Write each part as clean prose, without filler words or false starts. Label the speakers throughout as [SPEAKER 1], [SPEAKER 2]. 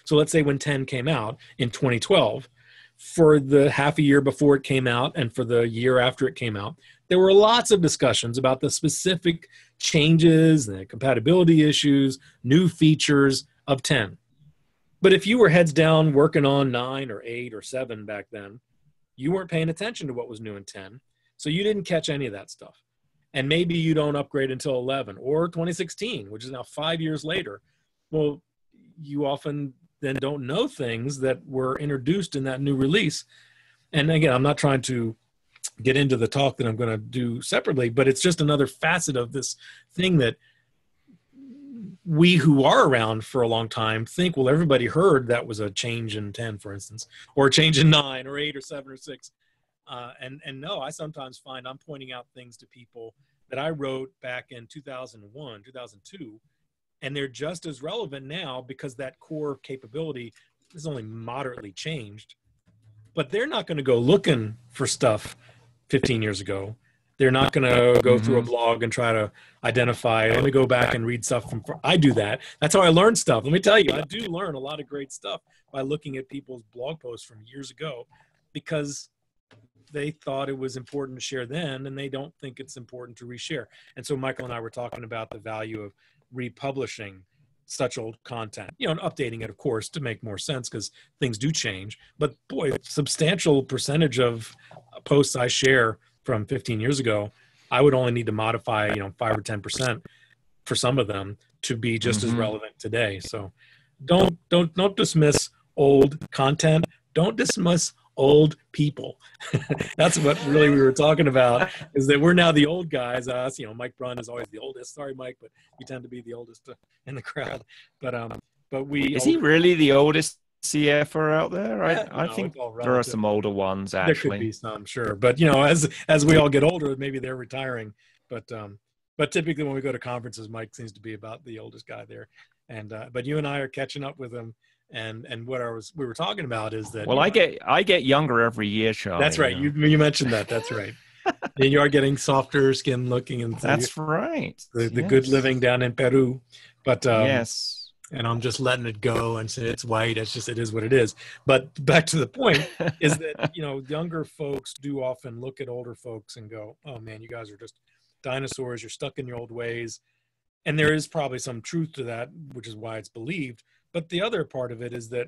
[SPEAKER 1] So let's say when 10 came out in 2012, for the half a year before it came out and for the year after it came out, there were lots of discussions about the specific changes, the compatibility issues, new features of 10. But if you were heads down working on 9 or 8 or 7 back then, you weren't paying attention to what was new in 10. So you didn't catch any of that stuff. And maybe you don't upgrade until 11 or 2016, which is now 5 years later. Well, you often then don't know things that were introduced in that new release. And again, I'm not trying to get into the talk that I'm going to do separately, but it's just another facet of this thing that we who are around for a long time think, well, everybody heard that was a change in 10, for instance, or a change in 9 or 8 or 7 or 6. And no, I sometimes find I'm pointing out things to people that I wrote back in 2001, 2002, and they're just as relevant now because that core capability is only moderately changed. But they're not going to go looking for stuff 15 years ago. They're not going to go through a blog and try to identify, let me go back and read stuff from, I do that. That's how I learn stuff. Let me tell you, I do learn a lot of great stuff by looking at people's blog posts from years ago because they thought it was important to share then, and they don't think it's important to reshare. And so Michael and I were talking about the value of republishing such old content, you know, and updating it, of course, to make more sense because things do change. But boy, substantial percentage of posts I share from 15 years ago, I would only need to modify, 5 or 10% for some of them to be just as relevant today. So don't dismiss old content. Don't dismiss old people. That's what really we were talking about, is that we're now the old guys. Us, Mike Brunn is always the oldest. Sorry, Mike, but we tend to be the oldest in the crowd. But we
[SPEAKER 2] is he really the oldest CFer out there? I think there are some older ones actually.
[SPEAKER 1] There could be some, sure, but as we all get older, maybe they're retiring. But typically when we go to conferences, Mike seems to be about the oldest guy there. And but you and I are catching up with him. And what we were talking about is that,
[SPEAKER 2] well, I get younger every year, Charlie.
[SPEAKER 1] That's right. You mentioned that. That's right. And you are getting softer skin looking, and
[SPEAKER 2] that's right.
[SPEAKER 1] The good living down in Peru, but
[SPEAKER 2] yes.
[SPEAKER 1] And I'm just letting it go and say it's white. It is what it is. But back to the point is that younger folks do often look at older folks and go, "Oh man, you guys are just dinosaurs. You're stuck in your old ways." And there is probably some truth to that, which is why it's believed. But the other part of it is that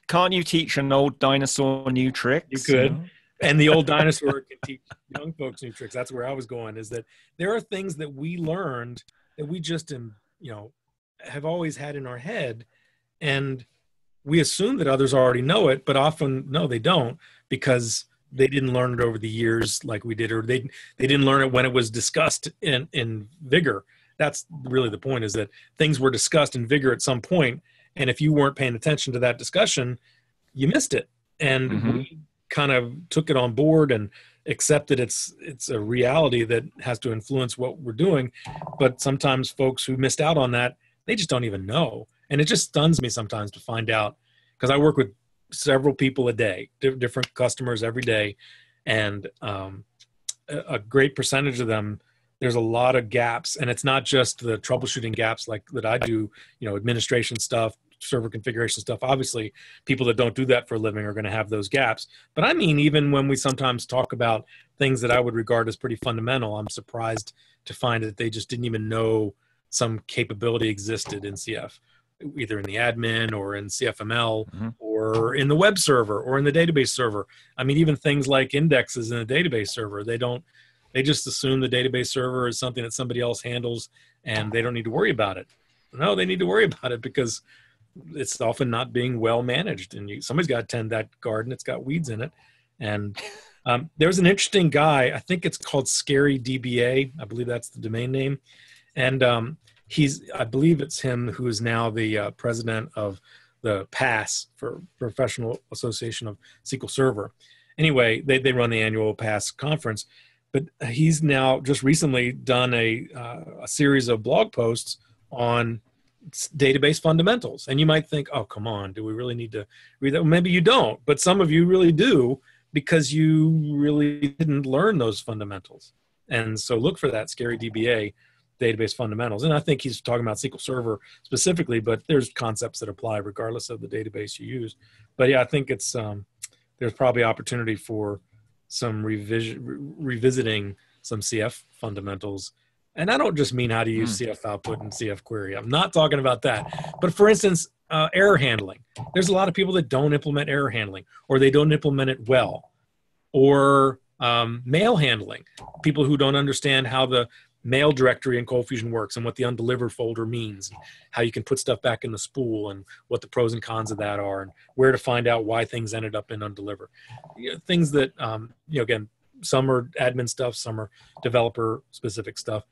[SPEAKER 2] can't you teach an old dinosaur new tricks?
[SPEAKER 1] You could, and the old dinosaur can teach young folks new tricks. That's where I was going. Is that there are things that we learned that we just have always had in our head, and we assume that others already know it, but often no, they don't, because they didn't learn it over the years like we did, or they didn't learn it when it was discussed in vigor. That's really the point, is that things were discussed in vigor at some point, and if you weren't paying attention to that discussion, you missed it. And we kind of took it on board and accepted it's a reality that has to influence what we're doing. But sometimes folks who missed out on that, they just don't even know. And it just stuns me sometimes to find out, because I work with several people a day, different customers every day, and a great percentage of them, there's a lot of gaps, and it's not just the troubleshooting gaps like that I do, administration stuff, server configuration stuff. Obviously, people that don't do that for a living are going to have those gaps. But I mean, even when we sometimes talk about things that I would regard as pretty fundamental, I'm surprised to find that they just didn't even know some capability existed in CF, either in the admin or in CFML or in the web server or in the database server. I mean, even things like indexes in a database server, they just assume the database server is something that somebody else handles and they don't need to worry about it. No, they need to worry about it because it's often not being well managed, and somebody's got to tend that garden. It's got weeds in it. And there's an interesting guy, I think it's called Scary DBA. I believe that's the domain name. And I believe it's him who is now the president of the PAS, for Professional Association of SQL Server. Anyway, they run the annual PAS conference. But he's now just recently done a series of blog posts on database fundamentals. And you might think, oh, come on, do we really need to read that? Well, maybe you don't, but some of you really do, because you really didn't learn those fundamentals. And so look for that, Scary DBA. database fundamentals. And I think he's talking about SQL Server specifically, but there's concepts that apply regardless of the database you use. But yeah, I think it's there's probably opportunity for some revisiting some CF fundamentals. And I don't just mean how to use CF output and CF query. I'm not talking about that. But for instance, error handling. There's a lot of people that don't implement error handling, or they don't implement it well. Or mail handling. People who don't understand how the mail directory in ColdFusion works and what the undelivered folder means, and how you can put stuff back in the spool and what the pros and cons of that are, and where to find out why things ended up in undelivered. Things that, again, some are admin stuff, some are developer specific stuff.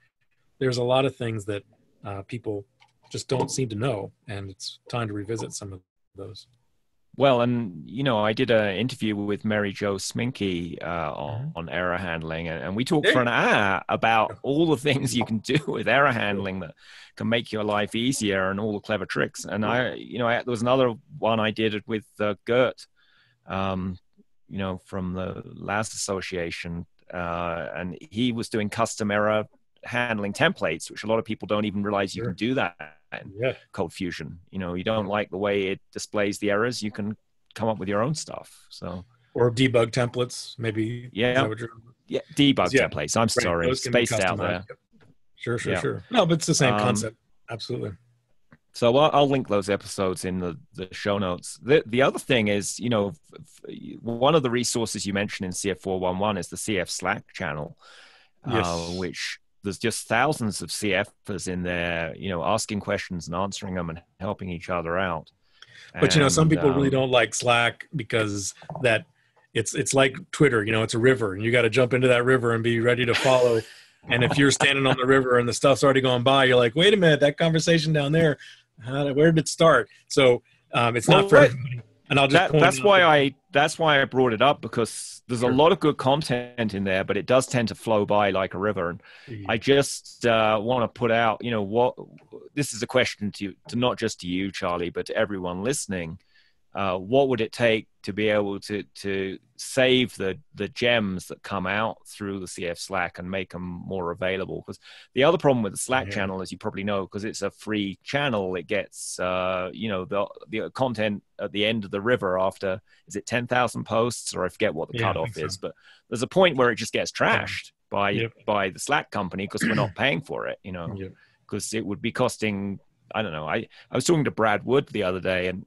[SPEAKER 1] There's a lot of things that people just don't seem to know, and it's time to revisit some of those.
[SPEAKER 2] Well, and, I did an interview with Mary Jo Sminky on error handling, and we talked for an hour about all the things you can do with error handling that can make your life easier and all the clever tricks. And there was another one I did with Gert, from the LAS Association, and he was doing custom error handling templates, which a lot of people don't even realize you can do that in ColdFusion. You don't like the way it displays the errors, you can come up with your own stuff. So, or
[SPEAKER 1] debug templates, maybe.
[SPEAKER 2] Debug templates. I'm sorry, spaced out there.
[SPEAKER 1] Sure. No, but it's the same concept. Absolutely.
[SPEAKER 2] So I'll link those episodes in the show notes. The other thing is, one of the resources you mentioned in CF 411 is the CF Slack channel, which there's just thousands of CFers in there, asking questions and answering them and helping each other out.
[SPEAKER 1] But, some people really don't like Slack because it's like Twitter, it's a river, and you got to jump into that river and be ready to follow. And if you're standing on the river and the stuff's already going by, you're like, wait a minute, that conversation down there, where did it start? So it's not for everybody. And I'll just
[SPEAKER 2] that's why I brought it up, because there's a lot of good content in there, but it does tend to flow by like a river. And I just want to put out, this is a question to not just to you, Charlie, but to everyone listening. What would it take to be able to save the gems that come out through the CF Slack and make them more available? Because the other problem with the Slack channel, as you probably know, because it's a free channel, it gets the content at the end of the river after, is it 10,000 posts, or I forget what the cutoff is, but there's a point where it just gets trashed by the Slack company because we're not paying for it, because it would be costing, I don't know. I was talking to Brad Wood the other day, and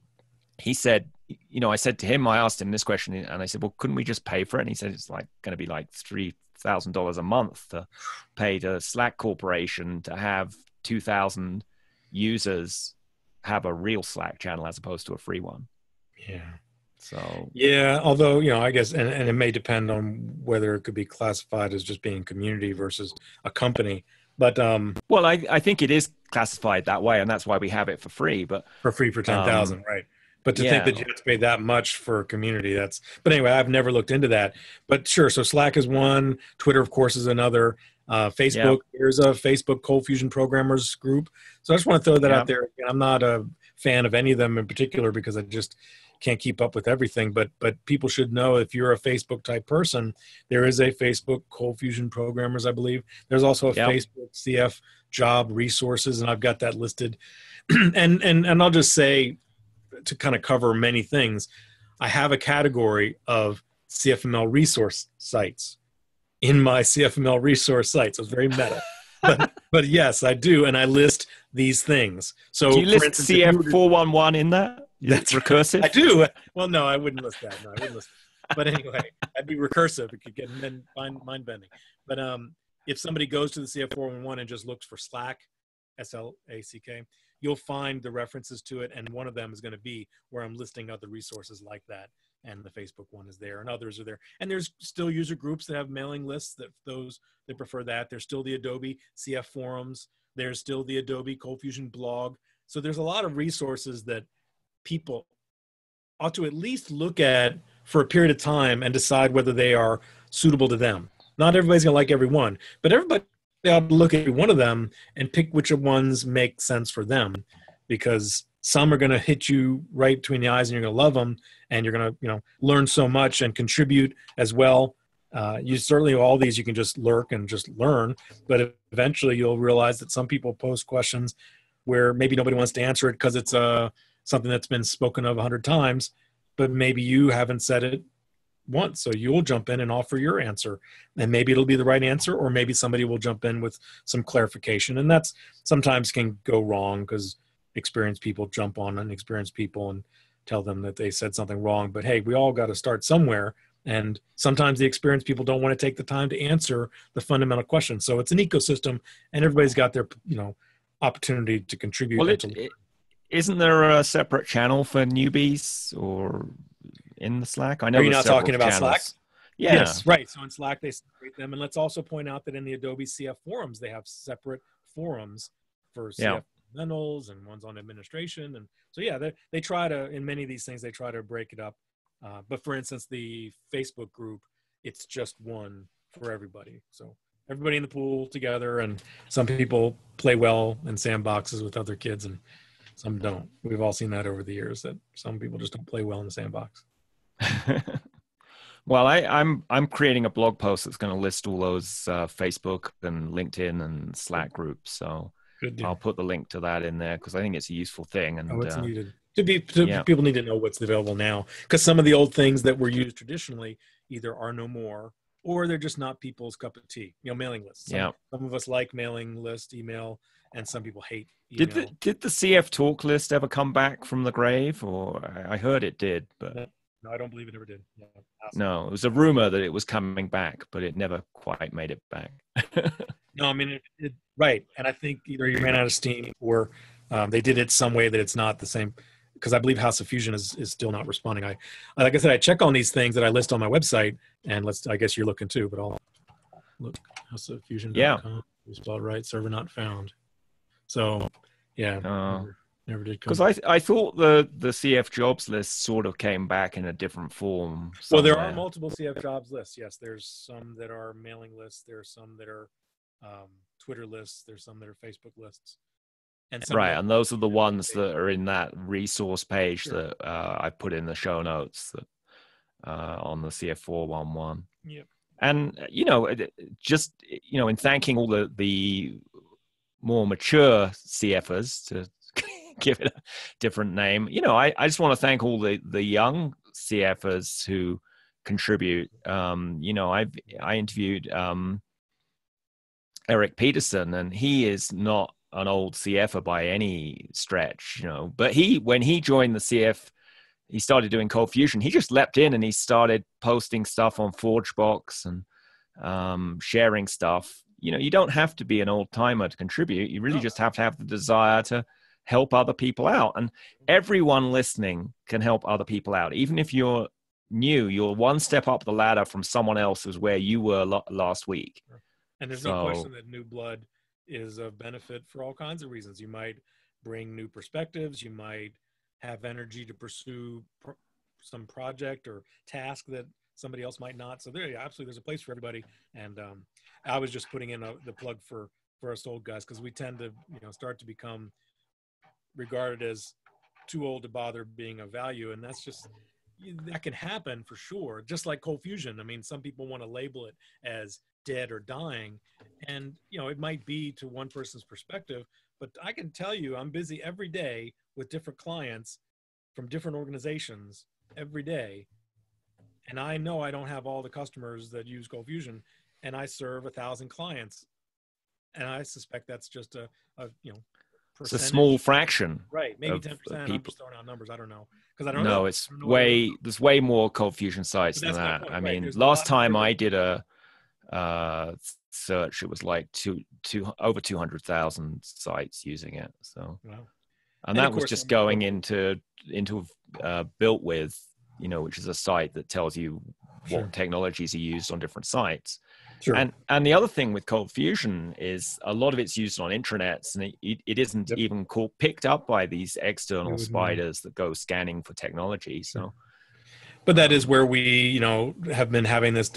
[SPEAKER 2] he said, I said to him, I asked him this question, and I said, well, couldn't we just pay for it? And he said, it's going to be like $3,000 a month to pay to Slack Corporation to have 2,000 users have a real Slack channel as opposed to a free one.
[SPEAKER 1] Yeah.
[SPEAKER 2] So.
[SPEAKER 1] Yeah. Although, I guess, and it may depend on whether it could be classified as just being community versus a company. But
[SPEAKER 2] well, I think it is classified that way, and that's why we have it for free. But
[SPEAKER 1] for free for 10,000, right? But to think that you have to pay that much for a community, but anyway, I've never looked into that. But sure, so Slack is one, Twitter, of course, is another. Facebook, there's a Facebook ColdFusion programmers group. So I just want to throw that out there. I'm not a fan of any of them in particular because I just can't keep up with everything. But people should know, if you're a Facebook type person, there is a Facebook ColdFusion programmers, I believe. There's also a Facebook CF job resources, and I've got that listed. and I'll just say, to kind of cover many things, I have a category of CFML resource sites in my CFML resource sites. So it's very meta, but yes, I do. And I list these things. So
[SPEAKER 2] do you list CF 411 in that? That's recursive.
[SPEAKER 1] I do. Well, no, I wouldn't list that. No, I wouldn't list that. But anyway, that'd be recursive. It could get mind bending. But if somebody goes to the CF 411 and just looks for Slack, SLACK, you'll find the references to it, and one of them is going to be where I'm listing other resources like that, and the Facebook one is there, and others are there. And there's still user groups that have mailing lists that those that prefer that. There's still the Adobe CF forums. There's still the Adobe ColdFusion blog. So there's a lot of resources that people ought to at least look at for a period of time and decide whether they are suitable to them. Not everybody's going to like every one, but everybody ought to look at one of them and pick which ones make sense for them, because some are going to hit you right between the eyes and you're going to love them, and you're going to learn so much and contribute as well. You certainly, all these you can just lurk and just learn, but eventually you'll realize that some people post questions where maybe nobody wants to answer it because it's something that's been spoken of 100 times, but maybe you haven't said it once. So you'll jump in and offer your answer, and maybe it'll be the right answer, or maybe somebody will jump in with some clarification. And that's sometimes can go wrong because experienced people jump on inexperienced people and tell them that they said something wrong. But hey, we all got to start somewhere. And sometimes the experienced people don't want to take the time to answer the fundamental question. So it's an ecosystem, and everybody's got their, opportunity to contribute.
[SPEAKER 2] Well, isn't there a separate channel for newbies or in the Slack? I know.
[SPEAKER 1] Are you not talking about
[SPEAKER 2] channels.
[SPEAKER 1] Slack?
[SPEAKER 2] Yeah.
[SPEAKER 1] Yes, right. So in Slack, they separate them. And let's also point out that in the Adobe CF forums, they have separate forums for CF fundamentals and ones on administration. And so, yeah, they try to, in many of these things, they try to break it up. But for instance, the Facebook group, it's just one for everybody. So everybody in the pool together, and some people play well in sandboxes with other kids and some don't. We've all seen that over the years, that some people just don't play well in the sandbox.
[SPEAKER 2] Well, I'm creating a blog post that's going to list all those Facebook and LinkedIn and Slack groups. So I'll put the link to that in there because I think it's a useful thing. And
[SPEAKER 1] it's needed. People need to know what's available now, because some of the old things that were used traditionally either are no more, or they're just not people's cup of tea. Mailing lists. Some of us like mailing list email, and some people hate email.
[SPEAKER 2] Did the CF talk list ever come back from the grave? Or I heard it did, but
[SPEAKER 1] no, I don't believe it ever did.
[SPEAKER 2] No, it was a rumor that it was coming back, but it never quite made it back.
[SPEAKER 1] No, I mean, right. And I think either you ran out of steam, or they did it some way that it's not the same. Because I believe House of Fusion is still not responding. Like I said, I check on these things that I list on my website, and I guess you're looking too, but I'll look. houseoffusion.com.
[SPEAKER 2] Yeah.
[SPEAKER 1] You spelled right. Server not found. So, yeah. Never did come.
[SPEAKER 2] Because I thought the CF jobs list sort of came back in a different form.
[SPEAKER 1] Well, there are multiple CF jobs lists. Yes, there's some that are mailing lists. There's some that are Twitter lists. There's some that are Facebook lists. And
[SPEAKER 2] those are the ones that are in that resource page that I put in the show notes on the CF 411.
[SPEAKER 1] Yep.
[SPEAKER 2] And just in thanking all the more mature CFers, to give it a different name, I just want to thank all the young CFers who contribute. I interviewed Eric Peterson, and he is not an old CFer by any stretch, but when he joined the CF, he started doing ColdFusion. He just leapt in and he started posting stuff on ForgeBox and sharing stuff. You don't have to be an old timer to contribute. You really just have to have the desire to help other people out. And everyone listening can help other people out. Even if you're new, you're one step up the ladder from someone else who's where you were last week.
[SPEAKER 1] And there's no question that new blood is of benefit for all kinds of reasons. You might bring new perspectives. You might have energy to pursue some project or task that somebody else might not. So absolutely, there's a place for everybody. And I was just putting in the plug for us old guys, because we tend to start to become regarded as too old to bother being of value, and that can happen for sure. Just like ColdFusion. I mean, some people want to label it as dead or dying, and it might be to one person's perspective, but I can tell you I'm busy every day with different clients from different organizations every day, and I know I don't have all the customers that use ColdFusion, and I serve 1,000 clients, and I suspect that's just a
[SPEAKER 2] it's a small fraction,
[SPEAKER 1] right? Maybe 10%. I'm just throwing out numbers. I don't know, because I don't
[SPEAKER 2] know. No, there's way more ColdFusion sites than that. I mean, last time I did a search, it was like over 200,000 sites using it. So, and that was just going into Built With, which is a site that tells you what technologies are used on different sites.
[SPEAKER 1] Sure.
[SPEAKER 2] And the other thing with ColdFusion is a lot of it's used on intranets, and it isn't even picked up by these external spiders that go scanning for technology. So,
[SPEAKER 1] but that is where we, have been having this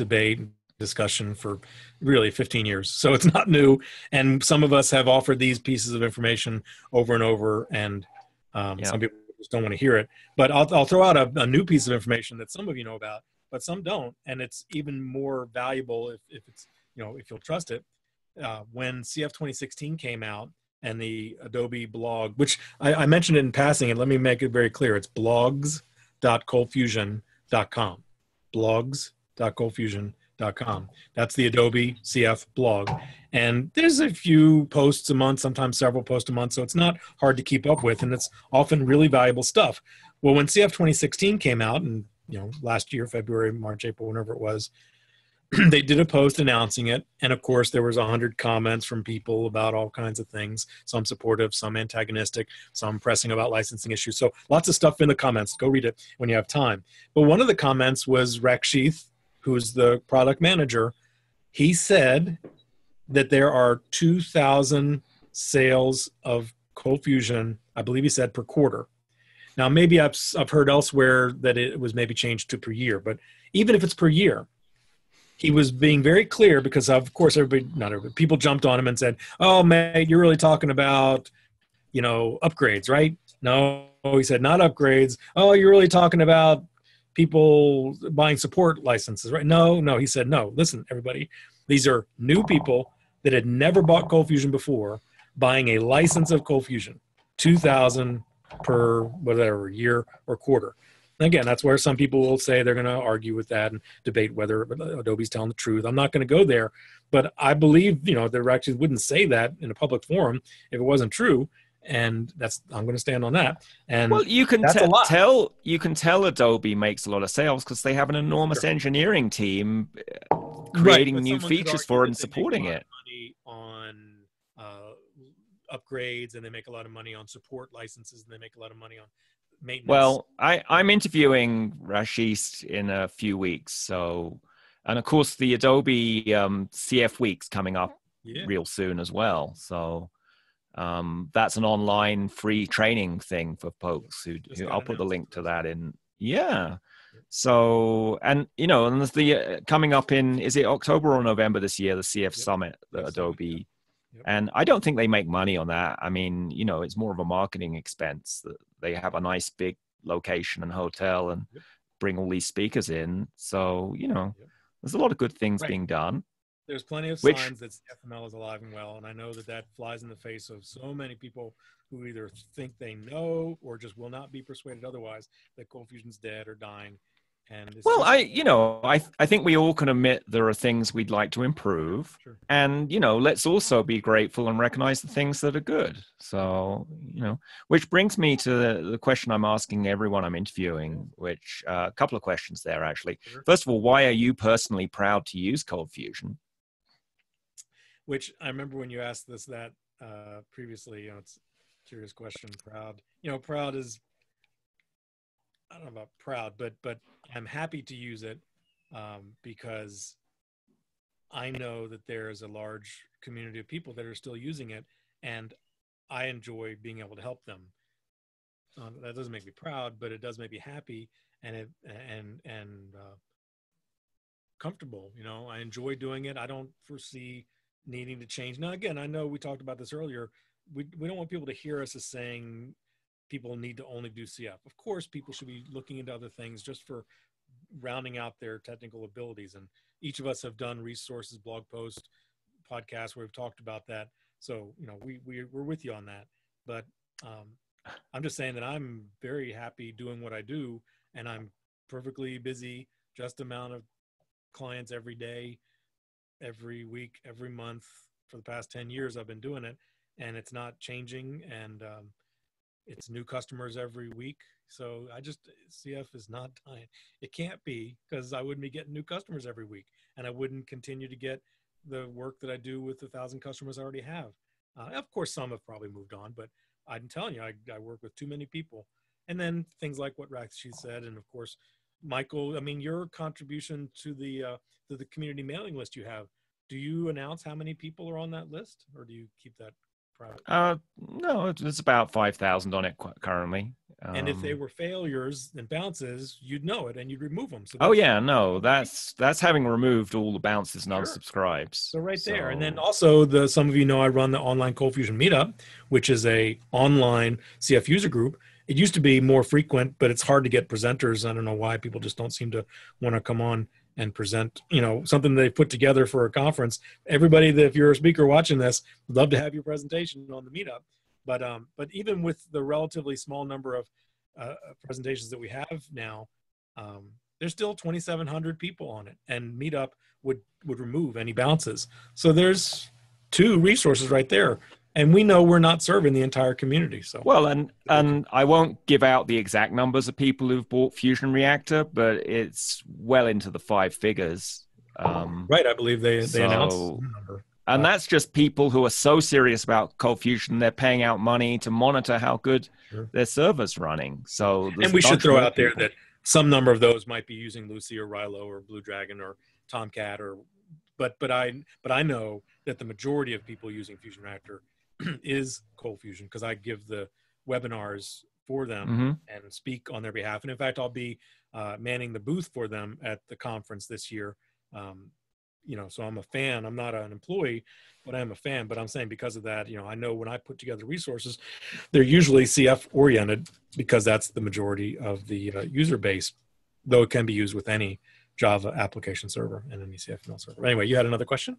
[SPEAKER 1] discussion for really 15 years. So it's not new. And some of us have offered these pieces of information over and over, and some people just don't want to hear it. But I'll throw out a new piece of information that some of you know about. but some don't. And it's even more valuable if it's, if you'll trust it. When CF 2016 came out and the Adobe blog, which I mentioned it in passing, and let me make it very clear. It's blogs.coldfusion.com. blogs.coldfusion.com. That's the Adobe CF blog. And there's a few posts a month, sometimes several posts a month. So it's not hard to keep up with. And it's often really valuable stuff. Well, when CF 2016 came out, and last year, February, March, April, whenever it was, they did a post announcing it. And of course, there was 100 comments from people about all kinds of things, some supportive, some antagonistic, some pressing about licensing issues. So lots of stuff in the comments. Go read it when you have time. But one of the comments was Rakshith, who's the product manager. He said that there are 2,000 sales of ColdFusion, I believe he said, per quarter. Now, maybe I've heard elsewhere that it was maybe changed to per year, but even if it's per year, he was being very clear because, of course, not everybody, people jumped on him and said, "Oh, mate, you're really talking about, upgrades, right?" No, he said, not upgrades. "Oh, you're really talking about people buying support licenses, right?" No, he said, "No, listen, everybody, these are new people that had never bought ColdFusion before buying a license of ColdFusion, 2,000 per whatever year or quarter." Again, that's where some people will say they're going to argue with that and debate whether Adobe's telling the truth. I'm not going to go there, but I believe, they actually wouldn't say that in a public forum if it wasn't true. And I'm going to stand on that. And
[SPEAKER 2] well, you can tell Adobe makes a lot of sales because they have an enormous engineering team creating new features for it and supporting it.
[SPEAKER 1] Money on upgrades, and they make a lot of money on support licenses, and they make a lot of money on maintenance.
[SPEAKER 2] Well, I'm interviewing Rashish in a few weeks. So, and of course the Adobe CF Week's coming up real soon as well. So that's an online free training thing for folks who I'll put the link to that in. Yeah. So, and and there's the coming up in, is it October or November this year, the CF Summit, the Adobe. And I don't think they make money on that. I mean, it's more of a marketing expense that they have a nice big location and hotel and bring all these speakers in. So, there's a lot of good things being done.
[SPEAKER 1] There's plenty of signs that CFML is alive and well. And I know that flies in the face of so many people who either think they know or just will not be persuaded otherwise that ColdFusion's dead or dying. And well,
[SPEAKER 2] I think we all can admit there are things we'd like to improve.
[SPEAKER 1] Sure.
[SPEAKER 2] And, let's also be grateful and recognize the things that are good. So, which brings me to the question I'm asking everyone I'm interviewing, which a couple of questions there, actually.
[SPEAKER 1] Sure.
[SPEAKER 2] First of all, why are you personally proud to use ColdFusion?
[SPEAKER 1] Which I remember when you asked that previously, it's a curious question. Proud, proud is, I don't know about proud, but I'm happy to use it because I know that there's a large community of people that are still using it, and I enjoy being able to help them. That doesn't make me proud, but it does make me happy and comfortable. I enjoy doing it. I don't foresee needing to change. Now, again, I know we talked about this earlier. We don't want people to hear us as saying people need to only do CF. Of course, people should be looking into other things just for rounding out their technical abilities. And each of us have done resources, blog posts, podcasts where we've talked about that. So, we're with you on that. But I'm just saying that I'm very happy doing what I do, and I'm perfectly busy, just amount of clients every day, every week, every month. For the past 10 years, I've been doing it, and it's not changing. And it's new customers every week. So CF is not dying. It can't be, because I wouldn't be getting new customers every week, and I wouldn't continue to get the work that I do with the 1,000 customers I already have. Of course, some have probably moved on, but I'm telling you, I work with too many people. And then things like what Rakshith said, and of course, Michael, your contribution to the community mailing list you have, do you announce how many people are on that list, or do you keep that private?
[SPEAKER 2] No, it's about 5,000 on it currently.
[SPEAKER 1] And if they were failures and bounces, you'd know it and you'd remove them. So
[SPEAKER 2] that's having removed all the bounces and unsubscribes.
[SPEAKER 1] So there. And then also some of you know I run the online ColdFusion meetup, which is a online CF user group. it used to be more frequent, but it's hard to get presenters. I don't know why people just don't seem to want to come on and present, something they put together for a conference. Everybody that, if you're a speaker watching this, would love to have your presentation on the meetup. But even with the relatively small number of presentations that we have now, there's still 2,700 people on it, and Meetup would remove any bounces. So there's 2 resources right there, and we know we're not serving the entire community. So
[SPEAKER 2] well, and I won't give out the exact numbers of people who've bought Fusion Reactor, but it's well into the 5 figures.
[SPEAKER 1] Right, I believe they announced the number.
[SPEAKER 2] And that's just people who are so serious about ColdFusion, they're paying out money to monitor how good their server's running. So,
[SPEAKER 1] and we should throw out there that some number of those might be using Lucy or Rilo or Blue Dragon or Tomcat, but I know that the majority of people using Fusion Reactor is ColdFusion, because I give the webinars for them and speak on their behalf. And in fact, I'll be manning the booth for them at the conference this year. So I'm a fan. I'm not an employee, but I am a fan. But I'm saying because of that, I know when I put together resources, they're usually CF oriented, because that's the majority of the user base, though it can be used with any Java application server and any CFML server. Anyway, you had another question?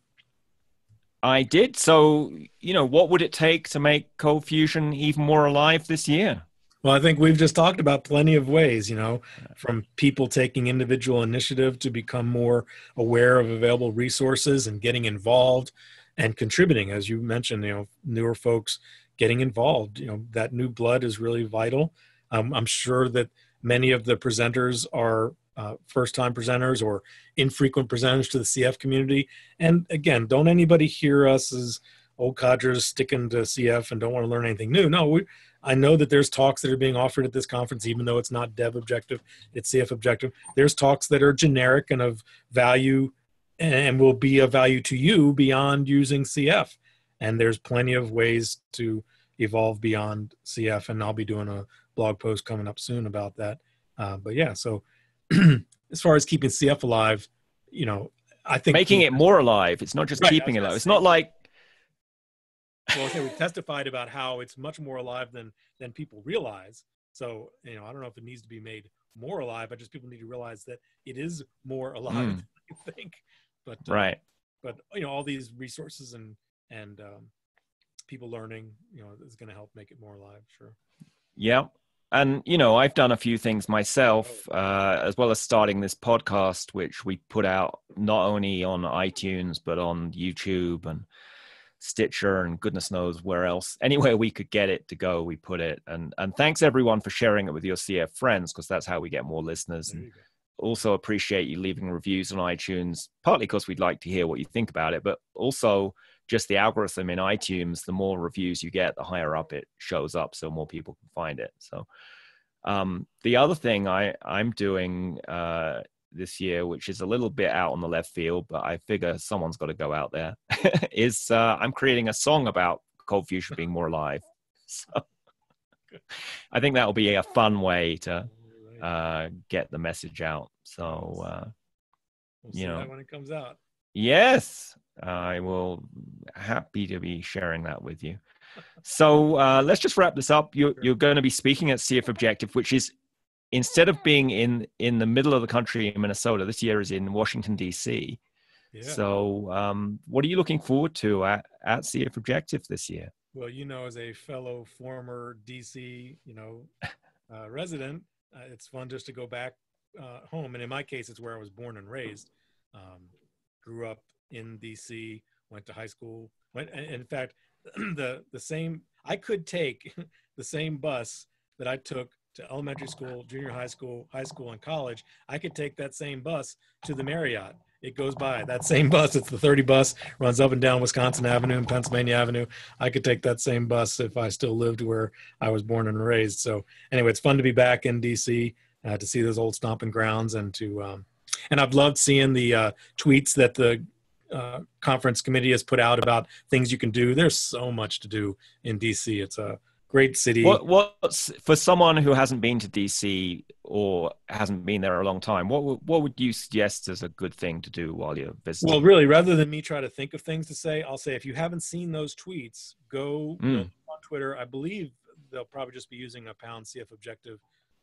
[SPEAKER 2] I did. So, what would it take to make ColdFusion even more alive this year?
[SPEAKER 1] Well, I think we've just talked about plenty of ways, from people taking individual initiative to become more aware of available resources and getting involved and contributing. As you mentioned, newer folks getting involved, that new blood is really vital. I'm sure that many of the presenters are first-time presenters or infrequent presenters to the CF community. And again, don't anybody hear us as old codgers sticking to CF and don't want to learn anything new. No, I know that there's talks that are being offered at this conference, even though it's not WWIT, it's CFObjective. There's talks that are generic and of value and will be of value to you beyond using CF. And there's plenty of ways to evolve beyond CF. And I'll be doing a blog post coming up soon about that. But yeah, so as far as keeping CF alive, I think
[SPEAKER 2] making it more alive. It's not just keeping it alive. It's not like,
[SPEAKER 1] well, we testified about how it's much more alive than people realize. So, I don't know if it needs to be made more alive. I just people need to realize that it is more alive than you think. But
[SPEAKER 2] right.
[SPEAKER 1] But all these resources and people learning, is going to help make it more alive. Sure.
[SPEAKER 2] Yeah. And, I've done a few things myself, as well as starting this podcast, which we put out not only on iTunes, but on YouTube and Stitcher and goodness knows where else. Anywhere we could get it to go, we put it. And thanks everyone for sharing it with your CF friends, because that's how we get more listeners. And also appreciate you leaving reviews on iTunes, partly because we'd like to hear what you think about it, but also just the algorithm in iTunes, the more reviews you get, the higher up it shows up, so more people can find it. So the other thing I'm doing this year, which is a little bit out on the left field, but I figure someone's got to go out there, is I'm creating a song about ColdFusion being more alive. So I think that'll be a fun way to get the message out. So,
[SPEAKER 1] we'll see that when it comes out.
[SPEAKER 2] Yes, I will happy to be sharing that with you. So let's just wrap this up. You're going to be speaking at CFObjective, which is, instead of being in the middle of the country in Minnesota, this year is in Washington, D.C. Yeah. So what are you looking forward to at CFObjective this year?
[SPEAKER 1] Well, as a fellow former D.C., resident, it's fun just to go back home. And in my case, it's where I was born and raised. Grew up in D.C., went to high school. In fact, I could take the same bus that I took to elementary school, junior high school, and college. I could take that same bus to the Marriott. It goes by that same bus. It's the 30 bus, runs up and down Wisconsin Avenue and Pennsylvania Avenue. I could take that same bus if I still lived where I was born and raised. So anyway, it's fun to be back in DC, to see those old stomping grounds, and I've loved seeing the tweets that the conference committee has put out about things you can do. There's so much to do in DC. It's a great city.
[SPEAKER 2] What's for someone who hasn't been to DC or hasn't been there a long time, what would you suggest as a good thing to do while you're visiting?
[SPEAKER 1] Well, really, rather than me try to think of things to say, I'll say, if you haven't seen those tweets, go on Twitter. I believe they'll probably just be using a pound CFObjective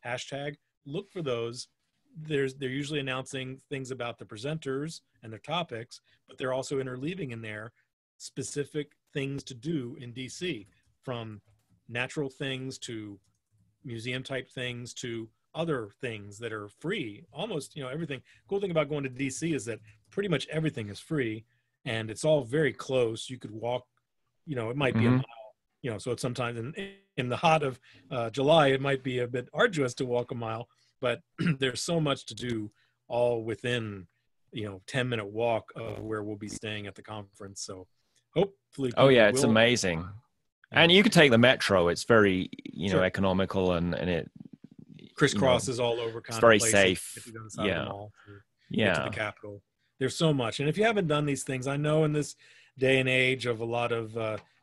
[SPEAKER 1] hashtag. Look for those. They're usually announcing things about the presenters and their topics, but they're also interleaving in there specific things to do in DC, from natural things to museum type things to other things that are free. Almost, everything. Cool thing about going to DC is that pretty much everything is free, and it's all very close. You could walk, it might be a mile, so it's sometimes in the hot of July, it might be a bit arduous to walk a mile, but there's so much to do all within, 10-minute walk of where we'll be staying at the conference. So hopefully.
[SPEAKER 2] Oh yeah, it's amazing. And you could take the metro. It's very,
[SPEAKER 1] Sure.
[SPEAKER 2] economical, and it
[SPEAKER 1] crisscrosses all over.
[SPEAKER 2] It's very safe.
[SPEAKER 1] If you go to the side of the mall,
[SPEAKER 2] yeah.
[SPEAKER 1] Get to the Capitol. There's so much. And if you haven't done these things, I know in this day and age of a lot of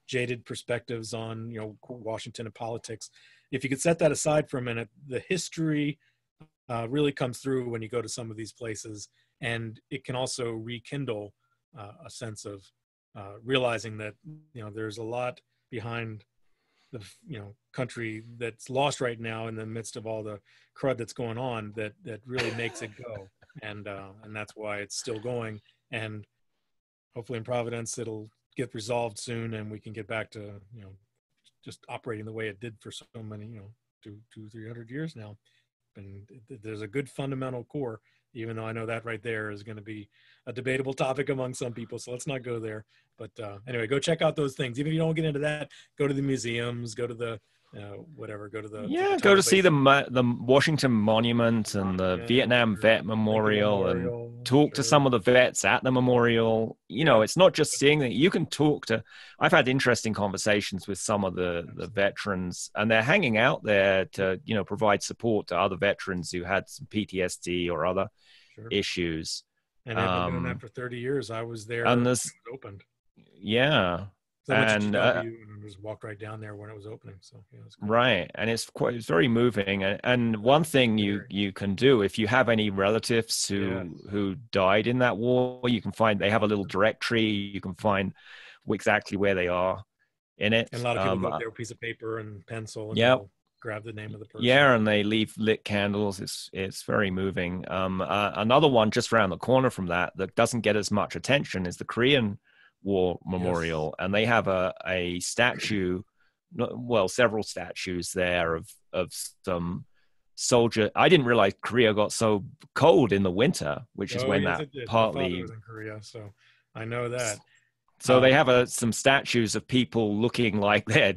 [SPEAKER 1] jaded perspectives on, Washington and politics, if you could set that aside for a minute, the history really comes through when you go to some of these places. And it can also rekindle a sense of realizing that, there's a lot behind the country that's lost right now in the midst of all the crud that's going on that really makes it go, and that's why it's still going, and hopefully in Providence it'll get resolved soon and we can get back to just operating the way it did for so many 200-300 years now. And there's a good fundamental core, even though I know that right there is going to be a debatable topic among some people. So let's not go there. But anyway, go check out those things. Even if you don't get into that, go to the museums, go to the go
[SPEAKER 2] to see the Washington Monument and the Vietnam Vet Memorial, and talk to some of the vets at the memorial. It's not just seeing that. You can talk to. I've had interesting conversations with some of the veterans, and they're hanging out there to provide support to other veterans who had some PTSD or other issues.
[SPEAKER 1] And I've been doing that for 30 years. I was there
[SPEAKER 2] and
[SPEAKER 1] when it opened.
[SPEAKER 2] Yeah.
[SPEAKER 1] So I went to GW and just walked right down there when it was opening. So it's cool.
[SPEAKER 2] Right, and it's very moving. And one thing you can do, if you have any relatives who died in that war, you can find they have a little directory. You can find exactly where they are in it.
[SPEAKER 1] And a lot of people go up there with a piece of paper and pencil and grab the name of the person.
[SPEAKER 2] Yeah, and they leave lit candles. It's very moving. Another one just around the corner from that doesn't get as much attention is the Korean War Memorial, and they have a statue, several statues there of some soldier. I didn't realize Korea got so cold in the winter, which is when that partly.
[SPEAKER 1] My father was in Korea, so I know that.
[SPEAKER 2] So they have some statues of people looking like they're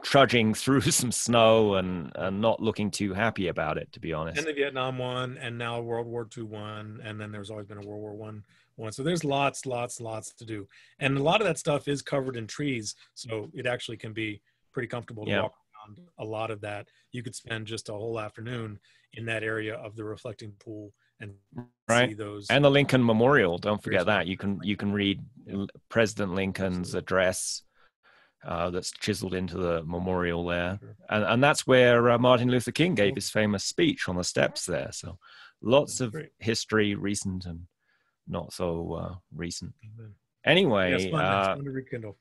[SPEAKER 2] trudging through some snow and not looking too happy about it, to be honest.
[SPEAKER 1] And the Vietnam one, and now World War II one, and then there's always been a World War One. So there's lots to do. And a lot of that stuff is covered in trees. So it actually can be pretty comfortable to walk around a lot of that. You could spend just a whole afternoon in that area of the reflecting pool and see those.
[SPEAKER 2] And the Lincoln Memorial. Don't forget that. You can read President Lincoln's address that's chiseled into the memorial there. Sure. And that's where Martin Luther King gave his famous speech on the steps there. So lots of history, recent and not so recent. Anyway,
[SPEAKER 1] it's fun to rekindle.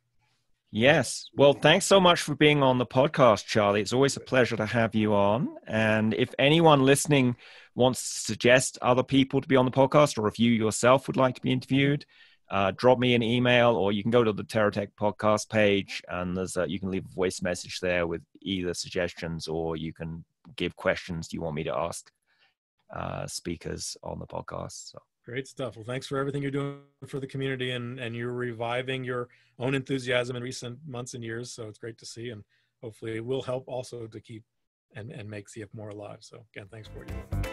[SPEAKER 2] Yes. Well, thanks so much for being on the podcast, Charlie. It's always a pleasure to have you on. And if anyone listening wants to suggest other people to be on the podcast, or if you yourself would like to be interviewed, drop me an email, or you can go to the TerraTech podcast page, and you can leave a voice message there with either suggestions, or you can give questions you want me to ask speakers on the podcast. So.
[SPEAKER 1] Great stuff. Well, thanks for everything you're doing for the community, and you're reviving your own enthusiasm in recent months and years. So it's great to see, and hopefully it will help also to keep and make CF more alive. So again, thanks for what you're doing.